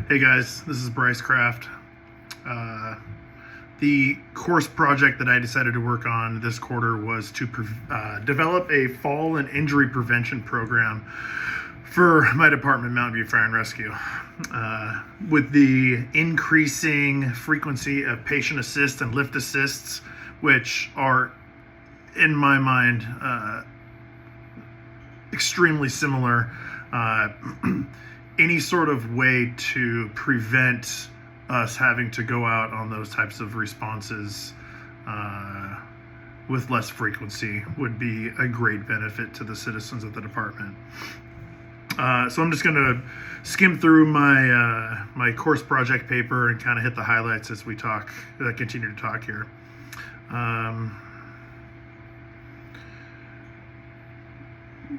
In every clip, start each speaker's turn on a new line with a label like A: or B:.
A: Hey guys, this is Bryce Kraft. The course project that I decided to work on this quarter was to develop a fall and injury prevention program for my department, Mountain View Fire and Rescue. With the increasing frequency of patient assist and lift assists, which are, in my mind, extremely similar, any sort of way to prevent us having to go out on those types of responses with less frequency would be a great benefit to the citizens of the department. So I'm just going to skim through my course project paper and kind of hit the highlights as we continue to talk here.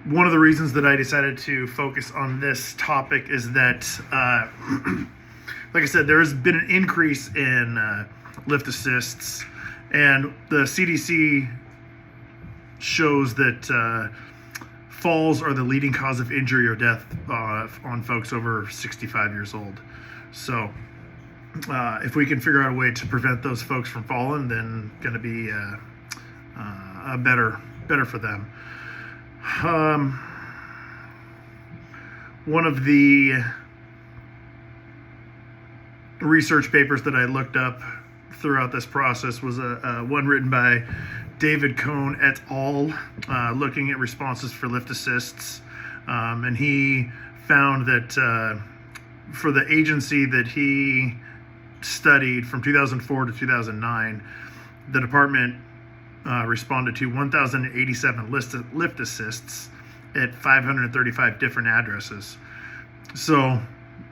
A: One of the reasons that I decided to focus on this topic is that, like I said, there has been an increase in lift assists, and the CDC shows that falls are the leading cause of injury or death on folks over 65 years old. So if we can figure out a way to prevent those folks from falling, then going to be better for them. One of the research papers that I looked up throughout this process was one written by David Cohn et al., looking at responses for lift assists. And he found that for the agency that he studied from 2004 to 2009, the department responded to 1,087 lift assists at 535 different addresses. So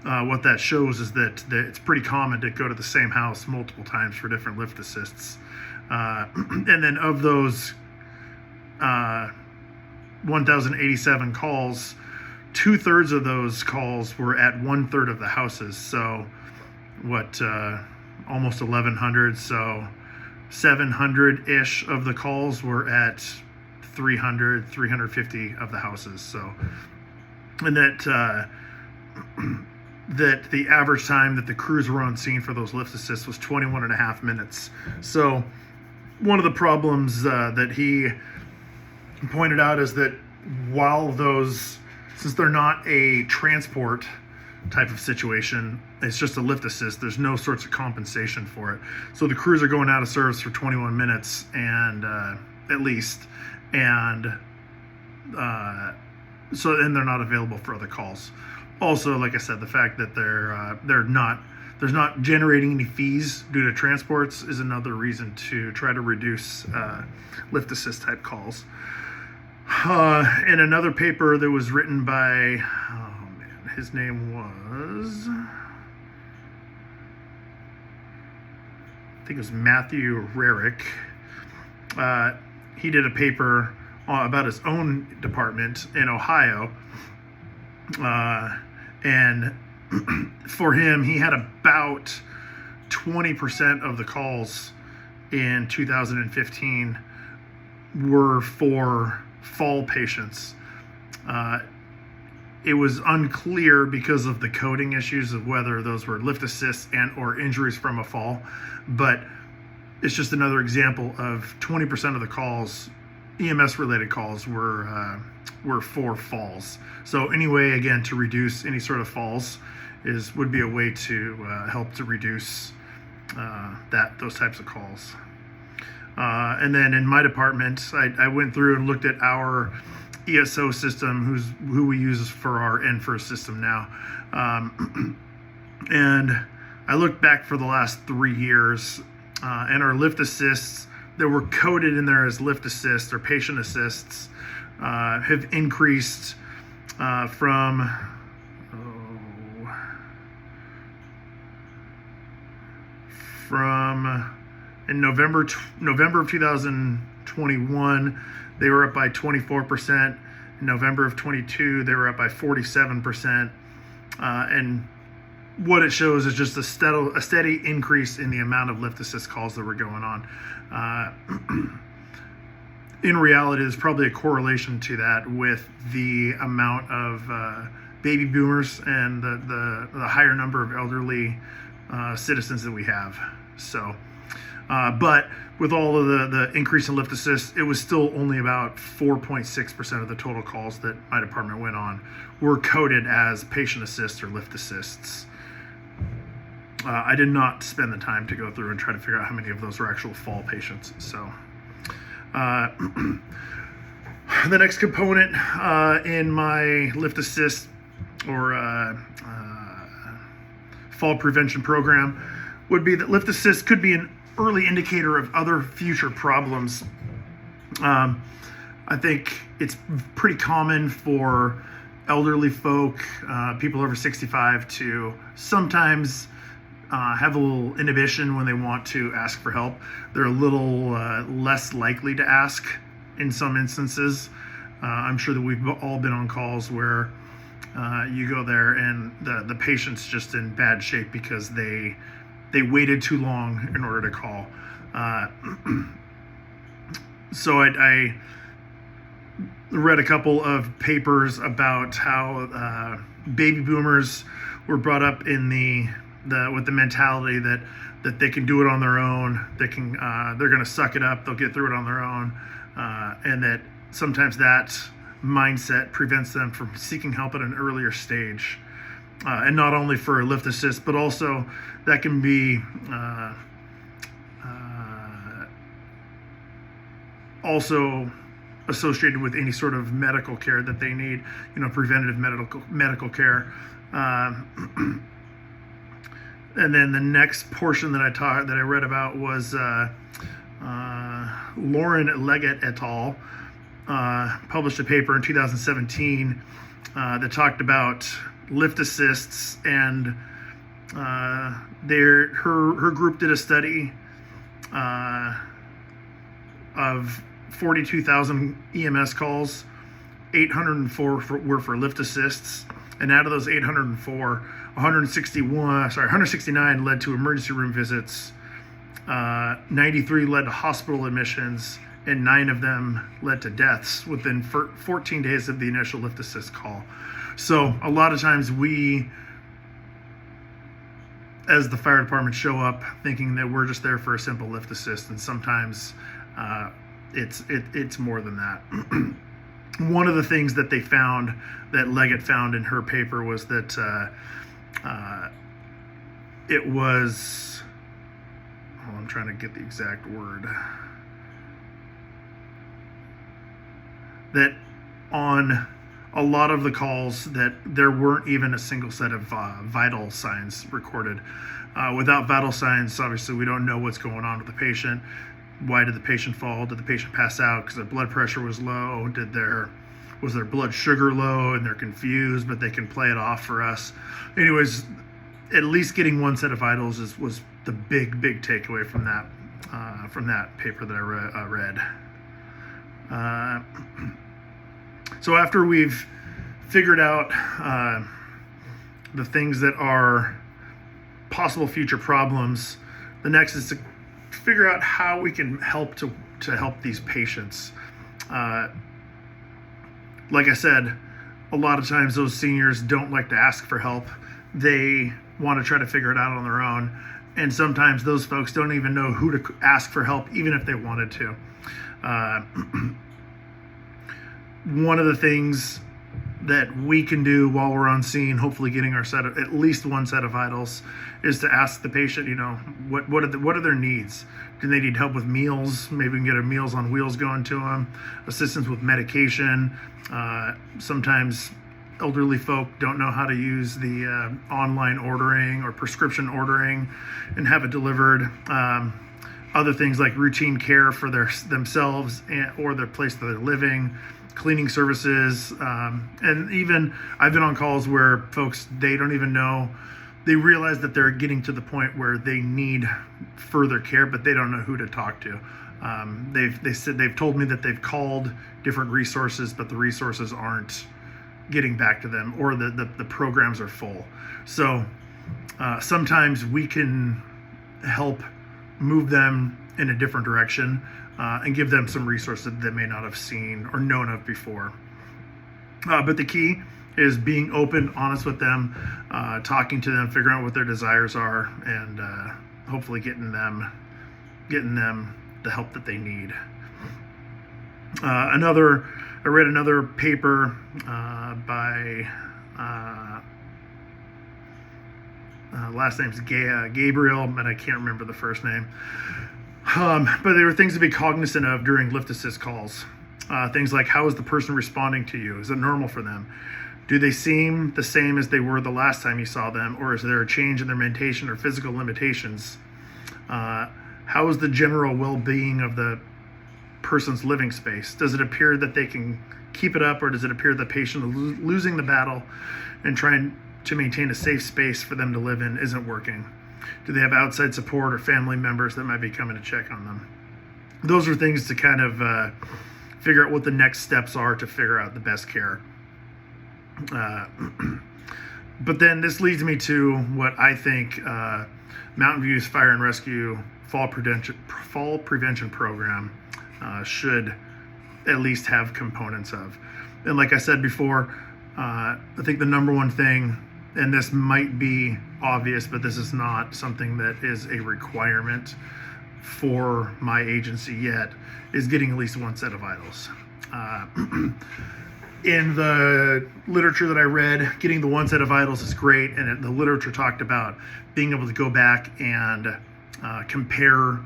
A: what that shows is that it's pretty common to go to the same house multiple times for different lift assists. And then of those 1,087 calls, 2/3 of those calls were at 1/3 of the houses. So almost 1,100. So 700-ish of the calls were at 350 of the houses. So, and that the average time that the crews were on scene for those lift assists was 21 and a half minutes. So one of the problems that he pointed out is that while since they're not a transport type of situation, it's just a lift assist, there's no sorts of compensation for it. So the crews are going out of service for 21 minutes and at least, and so then they're not available for other calls. Also, like I said, the fact that there's not generating any fees due to transports is another reason to try to reduce lift assist type calls. In another paper that was written by, his name was, I think it was Matthew Rarick. He did a paper about his own department in Ohio. And for him, he had about 20% of the calls in 2015 were for fall patients. It was unclear because of the coding issues of whether those were lift assists and or injuries from a fall, but it's just another example of 20% of the calls, EMS related calls, were for falls. So anyway, again, to reduce any sort of falls would be a way to help to reduce those types of calls. And then in my department, I went through and looked at our ESO system, who we use for our NFIRS system now. And I looked back for the last 3 years, and our lift assists that were coded in there as lift assists or patient assists have increased from in November of 2021, they were up by 24%. In November of 22, they were up by 47%. And what it shows is just a steady increase in the amount of lift assist calls that were going on. In reality, there's probably a correlation to that with the amount of baby boomers and the higher number of elderly citizens that we have. So, but with all of the increase in lift assist, it was still only about 4.6% of the total calls that my department went on were coded as patient assists or lift assists. I did not spend the time to go through and try to figure out how many of those were actual fall patients. So the next component in my lift assist or fall prevention program would be that lift assist could be an early indicator of other future problems. I think it's pretty common for elderly folk, people over 65, to sometimes have a little inhibition when they want to ask for help. They're a little less likely to ask in some instances. I'm sure that we've all been on calls where you go there and the patient's just in bad shape because they waited too long in order to call. So I read a couple of papers about how baby boomers were brought up in with the mentality that they can do it on their own. They're going to suck it up. They'll get through it on their own, and that sometimes that mindset prevents them from seeking help at an earlier stage. And not only for lift assist, but also that can be also associated with any sort of medical care that they need, preventative medical care. And then the next portion that I read about was Lauren Leggett et al. Published a paper in 2017 that talked about lift assists, and her group did a study of 42,000 EMS calls. 804 were for lift assists, and out of those 804, 169 led to emergency room visits, 93 led to hospital admissions, and 9 of them led to deaths within 14 days of the initial lift assist call. So a lot of times we, as the fire department, show up thinking that we're just there for a simple lift assist, and sometimes it's more than that. One of the things that they found, that Leggett found in her paper, was that it was, I'm trying to get the exact word, that on a lot of the calls that there weren't even a single set of vital signs recorded. Without vital signs, obviously we don't know what's going on with the patient. Why did the patient fall? Did the patient pass out because their blood pressure was low? Was their blood sugar low and they're confused, but they can play it off for us? Anyways, at least getting one set of vitals was the big takeaway from that paper that I read. So after we've figured out the things that are possible future problems, the next is to figure out how we can help to help these patients. Like I said, a lot of times those seniors don't like to ask for help. They want to try to figure it out on their own. And sometimes those folks don't even know who to ask for help, even if they wanted to. One of the things that we can do while we're on scene, hopefully getting our at least one set of vitals, is to ask the patient, what are their needs? Do they need help with meals? Maybe we can get a Meals on Wheels going to them. Assistance with medication. Sometimes elderly folk don't know how to use the online ordering or prescription ordering and have it delivered. Other things like routine care for themselves or their place that they're living. Cleaning services, and even I've been on calls where folks, they don't even know, they realize that they're getting to the point where they need further care, but they don't know who to talk to. They've told me that they've called different resources, but the resources aren't getting back to them, or the programs are full. So sometimes we can help move them in a different direction. And give them some resources that they may not have seen or known of before. But the key is being open, honest with them, talking to them, figuring out what their desires are, and hopefully getting them the help that they need. I read another paper by last name's Gabriel, and I can't remember the first name. But there were things to be cognizant of during lift assist calls. Things like, how is the person responding to you? Is it normal for them? Do they seem the same as they were the last time you saw them, or is there a change in their mentation or physical limitations? How is the general well-being of the person's living space? Does it appear that they can keep it up, or does it appear the patient is losing the battle and trying to maintain a safe space for them to live in isn't working? Do they have outside support or family members that might be coming to check on them? Those are things to kind of figure out what the next steps are to figure out the best care. But then this leads me to what I think Mountain View's Fire and Rescue Fall Prevention Program should at least have components of. And like I said before, I think the number one thing, and this might be obvious, but this is not something that is a requirement for my agency yet, is getting at least one set of vitals. In the literature that I read, getting the one set of vitals is great, and the literature talked about being able to go back and compare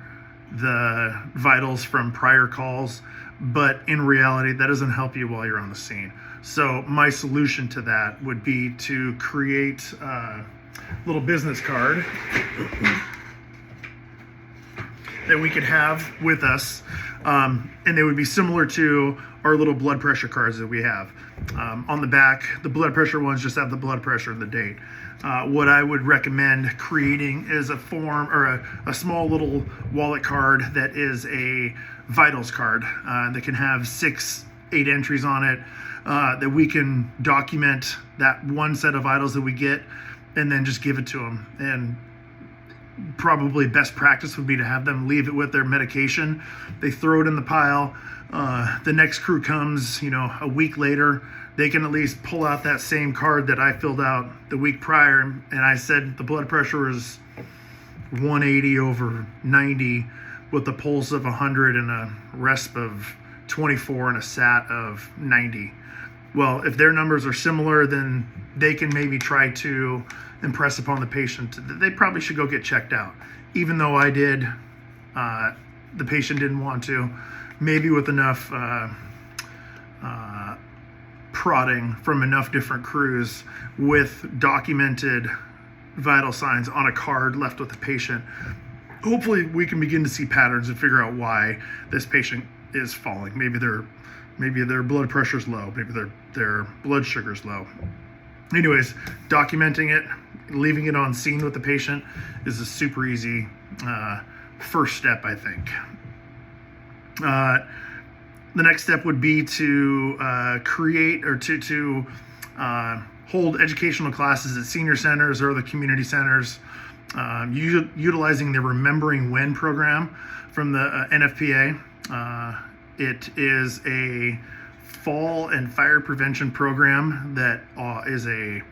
A: the vitals from prior calls, but in reality, that doesn't help you while you're on the scene. So my solution to that would be to create a little business card that we could have with us, and they would be similar to our little blood pressure cards that we have. On the back, the blood pressure ones just have the blood pressure and the date. What I would recommend creating is a form or a small little wallet card that is a vitals card that can have 6-8 entries on it, that we can document that one set of vitals that we get and then just give it to them. And probably best practice would be to have them leave it with their medication. They throw it in the pile. The next crew comes, a week later. They can at least pull out that same card that I filled out the week prior, and I said the blood pressure was 180/90 with a pulse of 100 and a resp of 24 and a sat of 90. Well, if their numbers are similar, then they can maybe try to impress upon the patient that they probably should go get checked out. Even though I did, the patient didn't want to. Maybe with enough prodding from enough different crews with documented vital signs on a card left with the patient, hopefully we can begin to see patterns and figure out why this patient is falling. Maybe their blood pressure's low. Maybe their blood sugar's low. Anyways, documenting it, leaving it on scene with the patient is a super easy first step, I think. The next step would be to create or to hold educational classes at senior centers or the community centers, utilizing the Remembering When program from the NFPA. It is a fall and fire prevention program that is a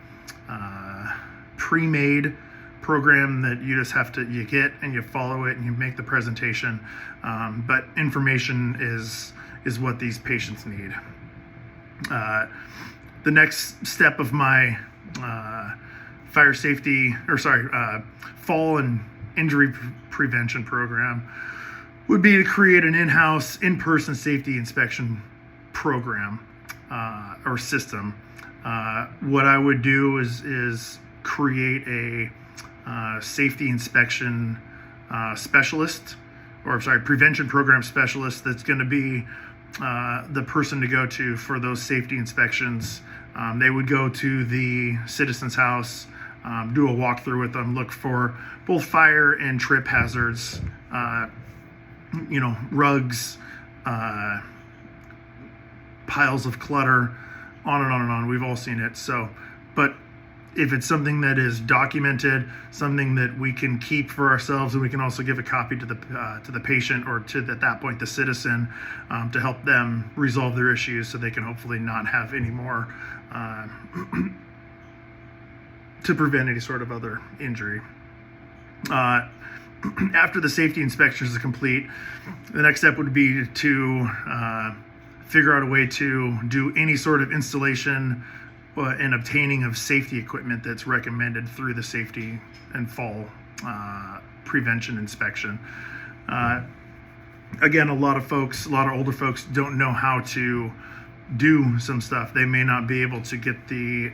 A: pre-made program that you just have to get and you follow it and you make the presentation, but information is what these patients need. The next step of my fall and injury prevention program would be to create an in-house, in-person safety inspection program or system. What I would do is create a safety inspection specialist, prevention program specialist that's going to be the person to go to for those safety inspections. They would go to the citizen's house, do a walkthrough with them, look for both fire and trip hazards, rugs, piles of clutter, on and on and on. We've all seen it. So, but if it's something that is documented, something that we can keep for ourselves, and we can also give a copy to the patient, or to, at that point, the citizen, to help them resolve their issues, so they can hopefully not have any more, to prevent any sort of other injury. After the safety inspections is complete, the next step would be to figure out a way to do any sort of installation and obtaining of safety equipment that's recommended through the safety and fall prevention inspection. Again, a lot of older folks don't know how to do some stuff. They may not be able to get the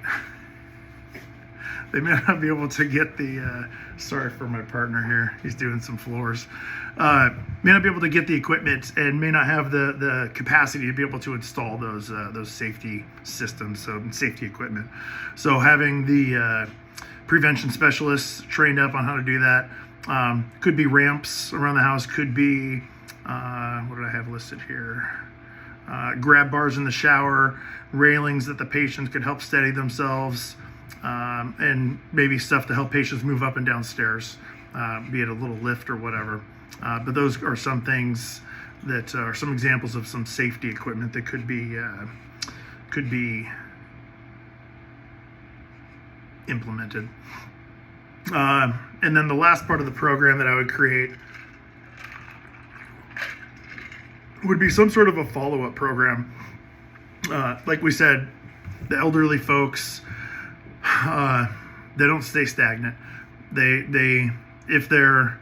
A: sorry for my partner here, he's doing some floors. May not be able to get the equipment, and may not have the capacity to be able to install those safety systems, so safety equipment. So having the prevention specialists trained up on how to do that. Could be ramps around the house, could be, what did I have listed here? Grab bars in the shower, railings that the patients could help steady themselves, and maybe stuff to help patients move up and down stairs, be it a little lift or whatever. But those are some things that are some examples of some safety equipment that could be implemented. And then the last part of the program that I would create would be some sort of a follow-up program. Like we said, the elderly folks, they don't stay stagnant. They if they're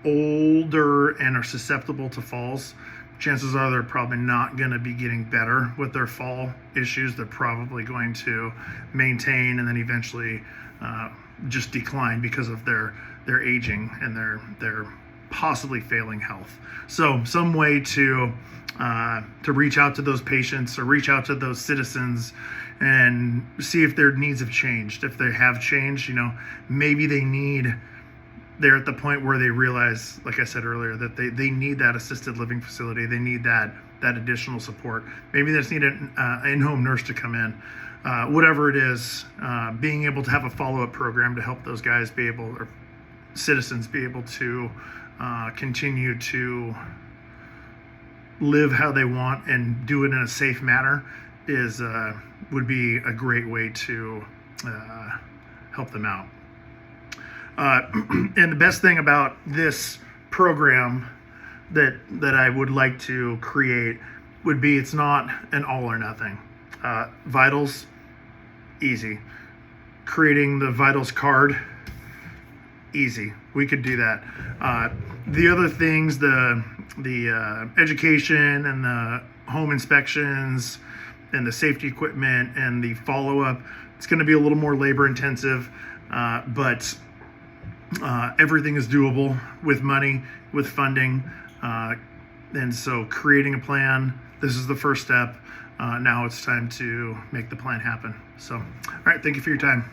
A: older and are susceptible to falls, chances are they're probably not going to be getting better with their fall issues. They're probably going to maintain and then eventually just decline because of their aging and their possibly failing health. So some way to reach out to those patients or reach out to those citizens and see if their needs have changed. If they have changed, maybe they're at the point where they realize, like I said earlier, that they need that assisted living facility. They need that additional support. Maybe they just need an in-home nurse to come in. Whatever it is, being able to have a follow-up program to help those guys or citizens be able to continue to live how they want and do it in a safe manner would be a great way to help them out. And the best thing about this program that I would like to create would be, it's not an all or nothing. Vitals, easy. Creating the Vitals card, easy. We could do that. The other things, the education and the home inspections and the safety equipment and the follow-up, it's going to be a little more labor intensive, but everything is doable with money, with funding. And so creating a plan, this is the first step. Now it's time to make the plan happen. So, all right, thank you for your time.